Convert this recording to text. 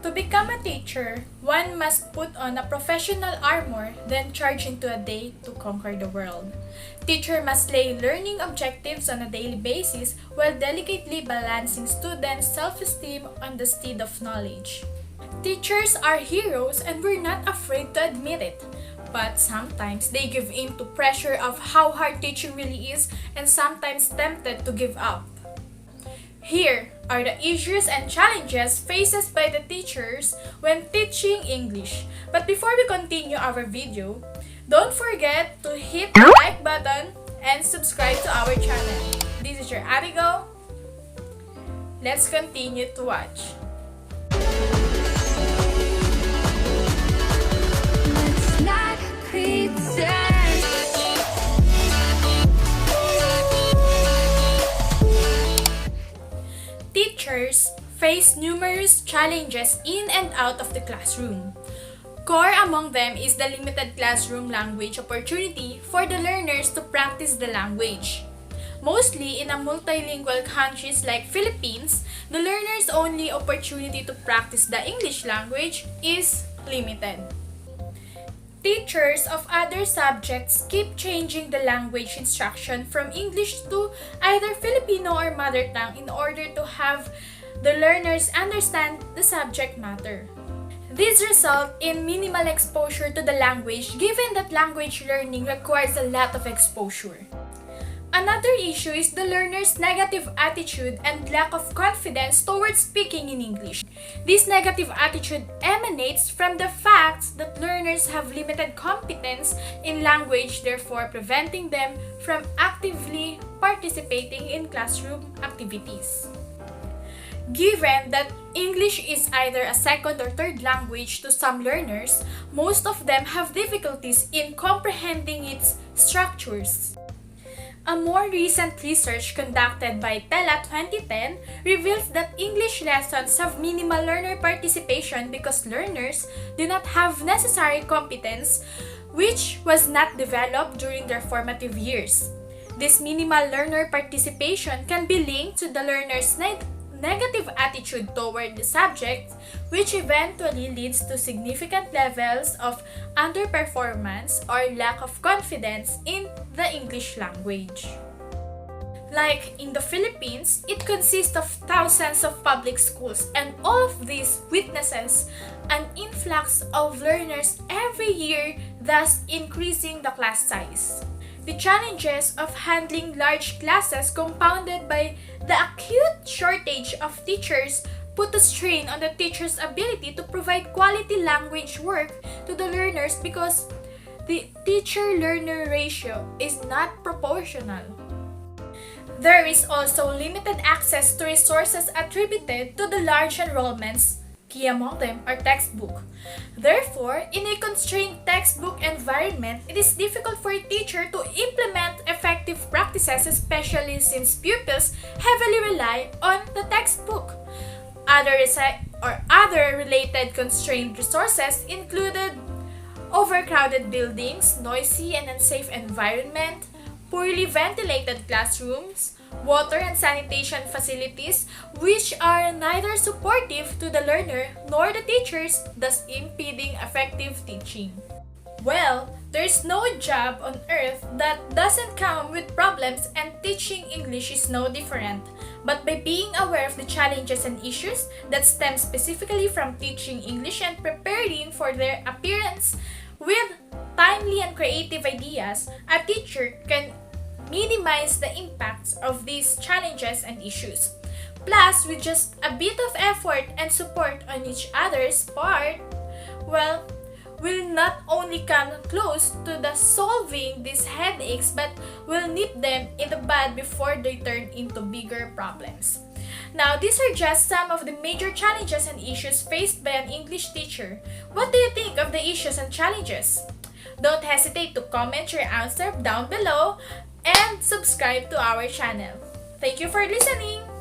To become a teacher, one must put on a professional armor, then charge into a day to conquer the world. Teacher must lay learning objectives on a daily basis while delicately balancing students' self-esteem on the steed of knowledge. Teachers are heroes and we're not afraid to admit it. But sometimes they give in to pressure of how hard teaching really is and sometimes tempted to give up. Here are the issues and challenges faced by the teachers when teaching English. But before we continue our video, don't forget to hit the like button and subscribe to our channel. This is your Abigail. Let's continue to watch. Let's not pretend. Teachers face numerous challenges in and out of the classroom. Core among them is the limited classroom language opportunity for the learners to practice the language. Mostly in a multilingual countries like Philippines, the learners' only opportunity to practice the English language is limited. Teachers of other subjects keep changing the language instruction from English to either Filipino or mother tongue in order to have the learners understand the subject matter. This results in minimal exposure to the language given that language learning requires a lot of exposure. Another issue is the learner's negative attitude and lack of confidence towards speaking in English. This negative attitude emanates from the fact that learners have limited competence in language, therefore preventing them from actively participating in classroom activities. Given that English is either a second or third language to some learners, most of them have difficulties in comprehending its structures. A more recent research conducted by TELA 2010 reveals that English lessons have minimal learner participation because learners do not have necessary competence which was not developed during their formative years. This minimal learner participation can be linked to the learner's negative attitude toward the subject, which eventually leads to significant levels of underperformance or lack of confidence in the English language. Like in the Philippines, it consists of thousands of public schools, and all of these witnesses an influx of learners every year, thus increasing the class size. The challenges of handling large classes compounded by the acute shortage of teachers put a strain on the teacher's ability to provide quality language work to the learners because the teacher-learner ratio is not proportional. There is also limited access to resources attributed to the large enrollments. Key among them are textbook. Therefore, in a constrained textbook environment, it is difficult for a teacher to implement effective practices, especially since pupils heavily rely on the textbook. Other related constrained resources included overcrowded buildings, noisy and unsafe environment, poorly ventilated classrooms, water and sanitation facilities which are neither supportive to the learner nor the teachers, thus impeding effective teaching. Well, there's no job on earth that doesn't come with problems, and teaching English is no different. But by being aware of the challenges and issues that stem specifically from teaching English and preparing for their appearance with timely and creative ideas, a teacher can minimize the impacts of these challenges and issues. Plus, with just a bit of effort and support on each other's part, well, will not only come close to the solving these headaches but will nip them in the bud before they turn into bigger problems. Now, these are just some of the major challenges and issues faced by an English teacher. What do you think of the issues and challenges? Don't hesitate to comment your answer down below and subscribe to our channel. Thank you for listening!